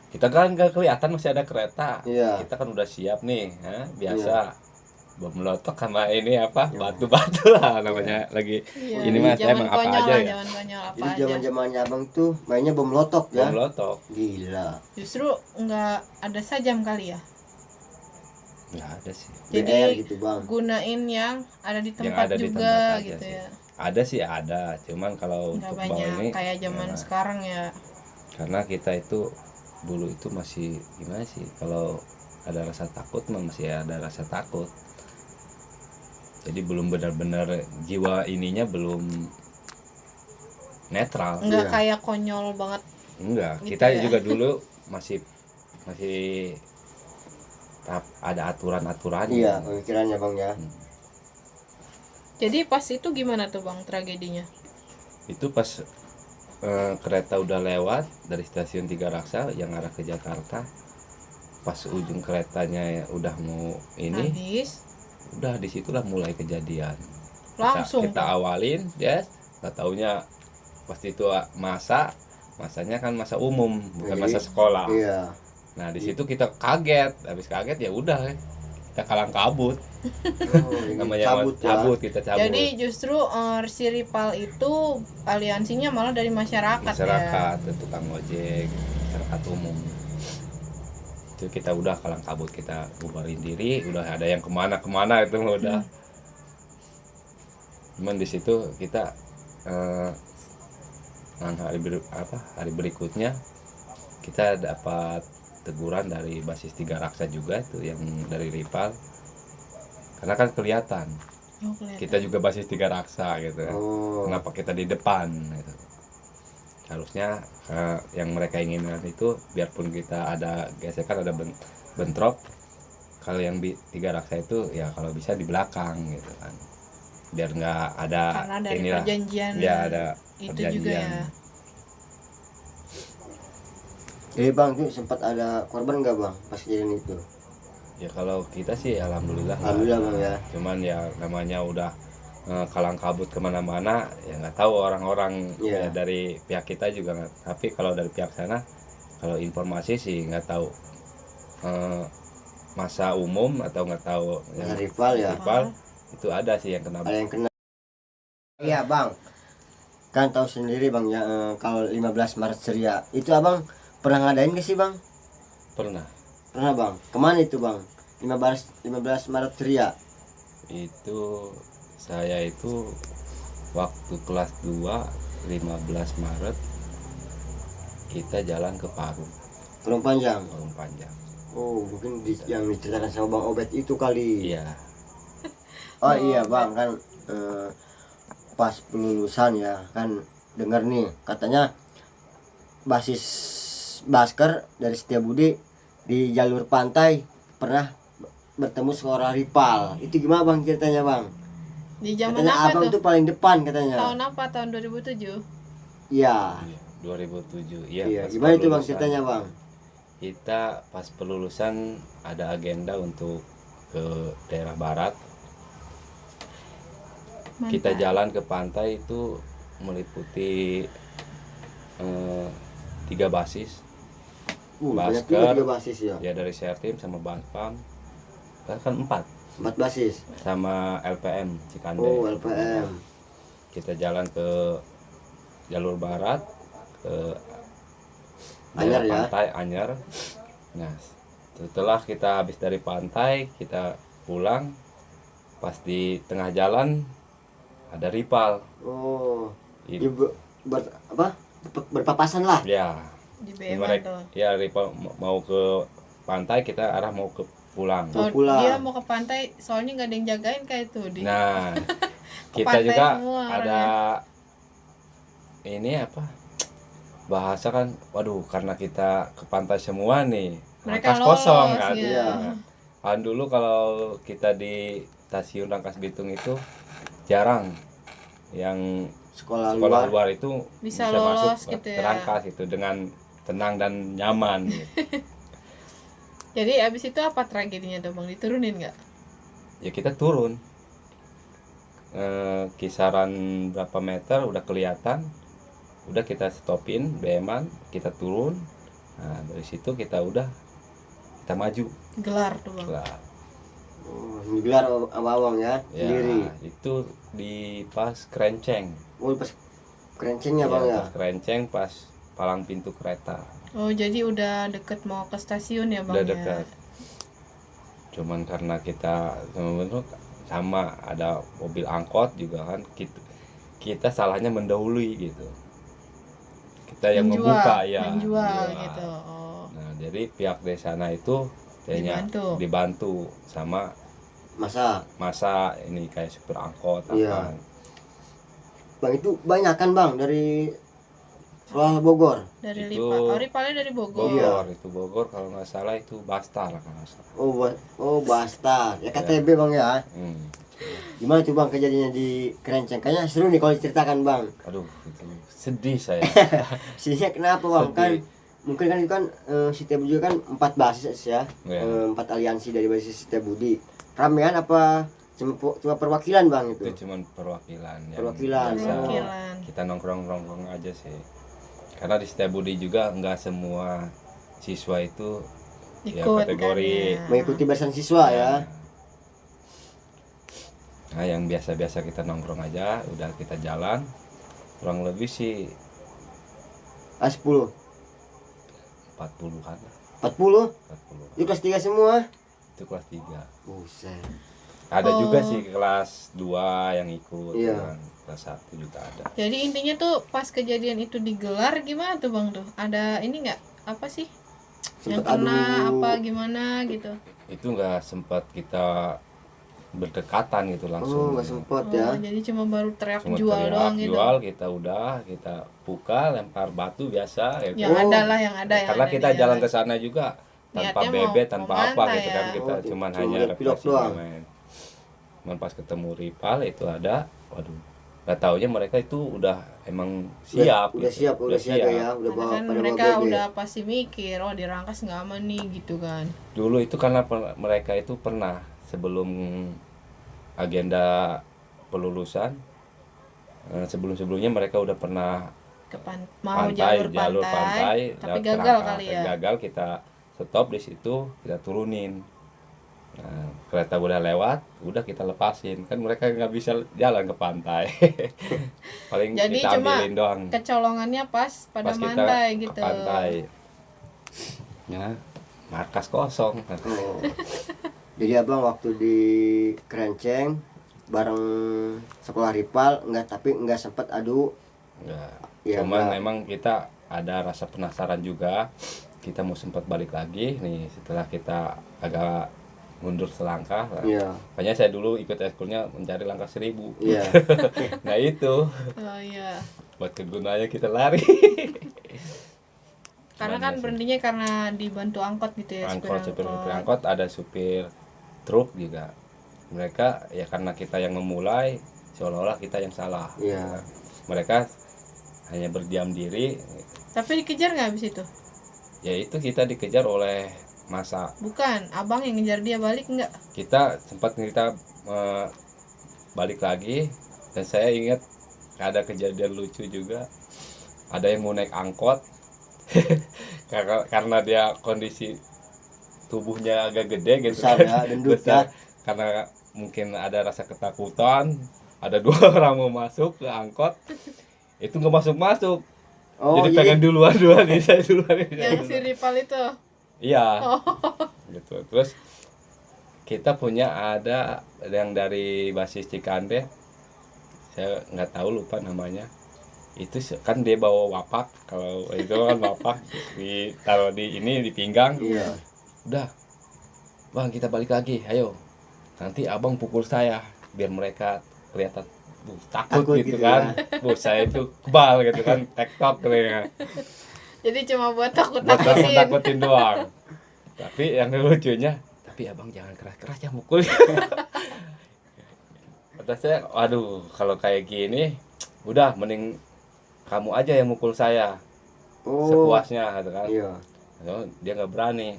Kita kan nggak kelihatan masih ada kereta,
Iya.
kita kan udah siap nih, biasa bom meletok sama ini apa batu-batu lah namanya lagi.
Iya,
Ini mah saya
zaman
emang apa
konyol
aja
lah,
ya,
zaman konyol apa
Jadi
aja.
zaman-zamannya abang tuh mainnya bom lotok
bom
ya.
meletok.
Gila.
Justru nggak ada sajam kali ya.
Nggak ada sih,
Jadi
BR gitu bang.
gunain yang ada di
Yang
tempat
ada di
juga
tempat aja
gitu
sih.
ya.
Ada sih ada, cuman kalau
Nggak
untuk bawa
banyak
ini
kayak zaman
ya,
sekarang ya.
karena kita itu dulu itu masih gimana sih, kalau ada rasa takut mah masih ada rasa takut, jadi belum benar-benar jiwa ininya belum netral.
Nggak
Iya.
kayak konyol banget.
Enggak,
Gitu
kita
ya.
juga dulu masih ada aturan-aturannya.
Iya pemikirannya bang ya.
Jadi pas itu gimana tuh bang tragedinya?
Itu pas kereta udah lewat dari stasiun Tiga Raksa yang arah ke Jakarta, pas ujung keretanya udah mau ini,
Habis
udah disitulah mulai kejadian.
langsung
kita
Bang.
awalin ya, nggak taunya pas itu masanya kan masa umum bukan
Jadi,
masa sekolah.
Iya.
Nah di situ kita kaget, habis kaget ya udah kita kalang kabut,
Oh, ini
namanya
cabut ya.
kita cabut.
Jadi justru si rival itu aliansinya malah dari masyarakat, ya.
Masyarakat, tukang ojek, masyarakat umum. Itu kita udah kalang kabut, kita bubarin diri, udah ada yang kemana-kemana itu udah. Cuman di situ kita hari berikutnya kita dapat teguran dari basis Tiga Raksa juga tuh, yang dari rival, karena kan kelihatan
Oh, kelihatan.
kita juga basis Tiga Raksa gitu.
Oh.
Kenapa kita di depan gitu. Harusnya yang mereka inginkan itu biarpun kita ada gesekan, ada bentrok, kalau yang tiga raksa itu ya kalau bisa di belakang gitu kan, biar nggak ada
Karena dari
inilah
perjanjian
ya ada
itu
perjanjian.
juga ya.
Jadi bang itu sempat ada korban nggak bang pas kejadian itu?
Ya kalau kita sih alhamdulillah nggak
Alhamdulillah
ada.
bang ya.
Cuman ya namanya udah kalang kabut kemana-mana ya nggak tahu orang-orang
Iya.
ya dari pihak kita juga nggak, tapi kalau dari pihak sana kalau informasi sih nggak tahu masa umum atau nggak tahu
Masa rival ya.
rival itu ada sih yang kena.
Ada yang kena. Iya bang, kan tahu sendiri bang ya kalau 15 Maret ceria itu abang pernah ngadain gak sih bang?
Pernah
Pernah bang. Kemana itu bang? 15 Maret ceria.
itu saya itu waktu kelas 2 15 Maret kita jalan ke Parung
Kurang panjang.
Panjang.
Oh mungkin yang diceritakan sama bang Obet itu kali.
Iya.
Oh iya bang kan pas pelulusan ya kan dengar nih katanya basis Basker dari Setiabudi di jalur pantai pernah bertemu seorang rival. Itu gimana bang ceritanya bang?
Di zaman
Katanya
apa
abang
tuh?
tuh paling depan katanya.
Tahun apa? Tahun 2007.
Iya.
2007 iya.
Iya.
Pas
Gimana itu bang
pelulusan.
ceritanya bang?
Kita pas pelulusan ada agenda untuk ke daerah barat. Kita jalan ke pantai itu meliputi 3 basis.
Banyak
Basker,
juga 3 basis ya.
ya dari Sertim sama Baspam. Kan 4
4 basis.
sama LPM Cikande.
Oh LPM.
Kita jalan ke jalur barat ke
Anyar
daerah
ya?
pantai Anyar. Nah, setelah kita habis dari pantai, kita pulang. Pas di tengah jalan ada rival.
Oh.
Itu.
Berpapasan lah.
Ya,
Di BM tuh.
ya rival mau ke pantai, kita arah mau ke pulang.
Oh,
pulang.
dia mau ke pantai soalnya nggak ada yang jagain kayak itu di.
Nah,
Ke
kita
pantai
juga
semua
ada ini apa? Bahasa kan, waduh karena kita ke pantai semua nih,
Mereka
Rangkas kosong
lolos,
kan.
iya.
Kan dulu kalau kita di stasiun Rangkas Bitung itu jarang yang
Sekolah
sekolah
luar.
luar itu
Bisa
masuk
lolos gitu
ke
ya.
Rangkas itu dengan tenang dan nyaman gitu.
Jadi abis itu apa tragedinya tuh bang? Diturunin nggak?
Ya kita turun kisaran berapa meter udah kelihatan, udah kita stopin BM-an, kita turun. Nah dari situ kita maju.
Gelar tuh bang.
Lah,
Oh, digelar sama abang ya,
ya
sendiri.
itu di pas Kerenceng.
Oh pas kerencengnya
Ya,
bang ya.
pas Kerenceng pas palang pintu kereta.
Oh jadi udah deket mau ke stasiun ya bang
Udah
ya?
dekat. Cuman karena kita sama ada mobil angkot juga kan, kita salahnya mendahului gitu. Kita yang membuka ya.
Menjual
Iya.
gitu. Oh.
Nah, jadi pihak desana itu kayaknya dibantu sama masa ini kayak supir angkot
Iya.
apa.
Bang itu banyak kan bang dari sekolah Bogor.
Dari
Itu
Ripalnya dari Bogor.
Bogor, itu Bogor kalau nggak salah itu Bastar kalau nggak salah.
Oh Bastar. Ya KTB bang ya.
Hmm.
Gimana tuh bang kejadiannya di Kerenceng? Kayaknya seru nih kalau diceritakan bang.
Aduh, itu sedih saya.
Sisinya kenapa bang?
Sedih.
Kan mungkin kan itu kan Setiabudi kan 4 basis ya.
Iya.
4 aliansi dari basis Setiabudi. Ramean apa cuma perwakilan bang itu?
Itu cuma perwakilan yang
Perwakilan.
biasa.
Perwakilan.
Kita nongkrong aja sih, karena di Setiabudi juga nggak semua siswa itu ya
Ikut
kategori
kan, ya.
Mengikuti barisan siswa ya.
Nah yang biasa-biasa kita nongkrong aja udah kita jalan kurang lebih sih
A10
40-an
40
40
itu kelas 3 semua.
itu kelas 3.
Buset.
Ada
Oh.
juga sih kelas 2 yang ikut.
Iya.
Kan. Kelas 1 juga ada.
Jadi intinya tuh pas kejadian itu digelar gimana tuh bang tuh? Ada ini nggak apa sih? Yang
Sempet
kena
adu.
apa gimana gitu?
Itu nggak sempat kita berdekatan gitu
Oh
langsung.
nggak sempet
Oh,
ya.
jadi cuma baru teriak
Cuma
jual
teriak,
doang gitu.
jual, kita buka, lempar batu biasa. Ya
Yang
Oh.
ada lah, yang ada. Yang
karena
ada
kita
di
jalan ke sana juga tanpa
Niatnya
bebek,
mau
tanpa apa
mantai
gitu kan,
ya.
kita
Oh,
cuman
cuma
hanya
lihat pilot
refreshing
doang.
main. Cuman pas ketemu rival itu ada, waduh, nggak taunya mereka itu udah emang siap
Udah
gitu.
siap, udah siaga ya, udah
Karena kan
pada bawa
mereka
bebek.
udah pasti mikir, oh di Rangkas nggak aman nih gitu kan.
Dulu itu karena mereka itu pernah sebelum agenda pelulusan, sebelum-sebelumnya mereka udah pernah
Mau
jalur
jalur pantai, tapi
lewat
gagal
kerangka.
kali ya.
Gagal, kita stop di situ, kita turunin. Nah, kereta udah lewat, udah kita lepasin, kan mereka nggak bisa jalan ke pantai. Paling
Jadi
kita
cuma
ambilin doang
kecolongannya pas pada
pas kita
mantai
ke
gitu.
pantai. Ya, markas kosong.
Oh. Jadi abang waktu di Kerenceng bareng sekolah rival tapi nggak sempet adu.
Enggak.
Ya,
Cuman
enggak.
memang kita ada rasa penasaran juga. Kita mau sempat balik lagi nih setelah kita agak mundur selangkah.
Iya.
Makanya saya dulu ikut ekskulnya mencari langkah 1000.
Iya.
Nah itu
Oh iya.
buat kegunaannya kita lari.
Karena
Cuman
kan
ya sih,
berhentinya karena dibantu angkot gitu ya,
angkot, supir angkot, ada supir truk juga. Mereka ya karena kita yang memulai, seolah-olah kita yang salah.
Iya.
Mereka hanya berdiam diri.
Tapi dikejar nggak habis itu?
Ya itu kita dikejar oleh masa.
Bukan, abang yang ngejar dia balik nggak?
Kita sempat balik lagi, dan saya ingat ada kejadian lucu juga. Ada yang mau naik angkot karena dia kondisi tubuhnya agak gede gitu
Besar
kan.
ya, gendut
Besar.
ya.
Karena mungkin ada rasa ketakutan, ada 2 orang mau masuk ke angkot, itu nggak masuk.
Oh,
Jadi pengen duluan nih, saya duluan nih, saya
Yang si
duluan.
rival itu.
Iya.
Oh.
Gitu. Terus kita punya ada yang dari basis Cikande, saya nggak tahu, lupa namanya. Itu kan dia bawa wapak, kalau itu kan wapak ditaruh di ini di pinggang.
Iya.
Udah, bang kita balik lagi, ayo. Nanti abang pukul saya biar mereka kelihatan takut gitu kan. Saya itu kebal gitu kan, tektok gitu ya.
Jadi cuma buat
Buat
takut-takutin.
takutin doang. Tapi yang lucunya, tapi abang jangan keras-keras ya mukul. Kata saya, waduh kalau kayak gini udah mending kamu aja yang mukul saya
Oh.
sepuasnya gitu kan.
Iya.
Dia nggak berani.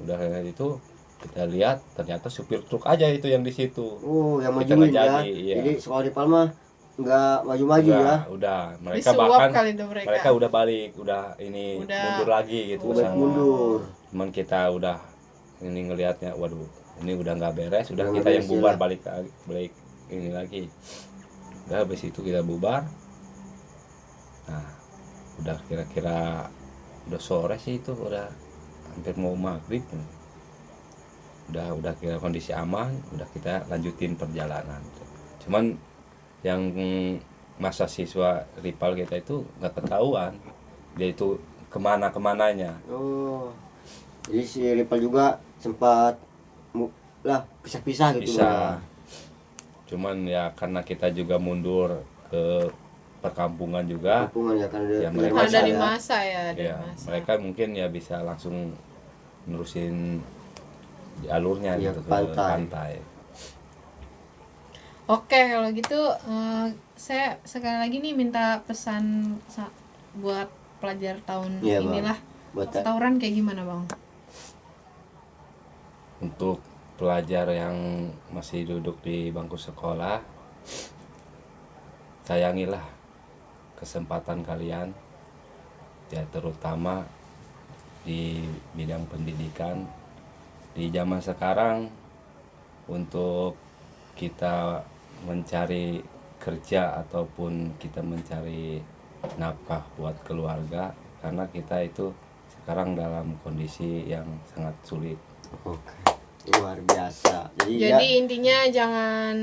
Udah kayak itu kita lihat ternyata supir truk aja itu yang di situ.
Oh, yang
Kita
majuin
nggak
ya.
jadi, iya.
Jadi sekolah rival mah nggak maju-maju ya.
Udah mereka
Disuap
bahkan
kali itu mereka.
udah balik, udah ini
Udah.
mundur lagi gitu
Udah
sana.
mundur.
Cuman kita udah ini ngelihatnya, waduh ini udah nggak beres, udah
Udah
kita
nggak
yang
beres,
bubar,
ya.
balik ini lagi. Udah habis itu kita bubar. Nah udah kira-kira udah sore sih, itu udah hampir mau maghrib. Udah kira kondisi aman, udah kita lanjutin perjalanan. Cuman yang masa siswa rival kita itu nggak ketahuan dia itu kemananya.
Oh. Jadi si rival juga sempat pisah-pisah gitu.
Bisa. Cuman ya karena kita juga mundur ke perkampungan juga,
Hubungan ya kan
Ya,
ada
mereka
Karena
bisa
dari
ya.
masa ya, dari
ya
masa.
mereka mungkin ya bisa langsung nerusin jalurnya
Iya,
gitu
ke
ke
pantai.
pantai.
Oke, kalau gitu saya sekali lagi nih minta pesan buat pelajar tahun
Iya, Bang.
inilah.
Buat
Tawuran kayak gimana, Bang?
Untuk pelajar yang masih duduk di bangku sekolah, sayangilah kesempatan kalian, ya terutama di bidang pendidikan. Di zaman sekarang untuk kita mencari kerja ataupun kita mencari nafkah buat keluarga, karena kita itu sekarang dalam kondisi yang sangat sulit.
Oke. Luar biasa. Jadi
intinya jangan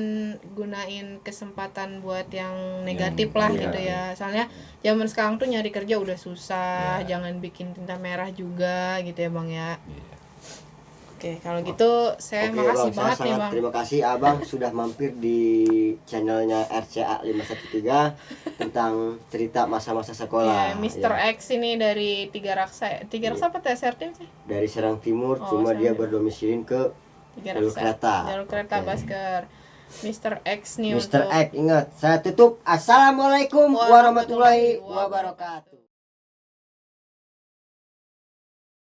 gunain kesempatan buat yang negatif lah
iya.
gitu ya. Soalnya zaman sekarang tuh nyari kerja udah susah,
Iya.
jangan bikin tinta merah juga gitu ya, Bang ya.
Iya.
Oke, kalau gitu saya
Oke,
makasih
Bang, saya
banget nih
sangat
Bang.
terima kasih Abang sudah mampir di channelnya RCA 513 tentang cerita masa-masa
Ya,
sekolah.
Mr.
Ya.
X ini dari Tiga Raksa. Tiga Raksa apa TSR Tim sih?
Dari Serang Timur,
Oh,
cuma dia
Serang Timur.
berdomisilin ke
Tiga
jalur
Raksa.
kereta.
Jalur kereta
Oke.
Basker. Mr. X nih
Mr.
untuk
X, ingat, saya tutup. Assalamualaikum warahmatullahi wabarakatuh.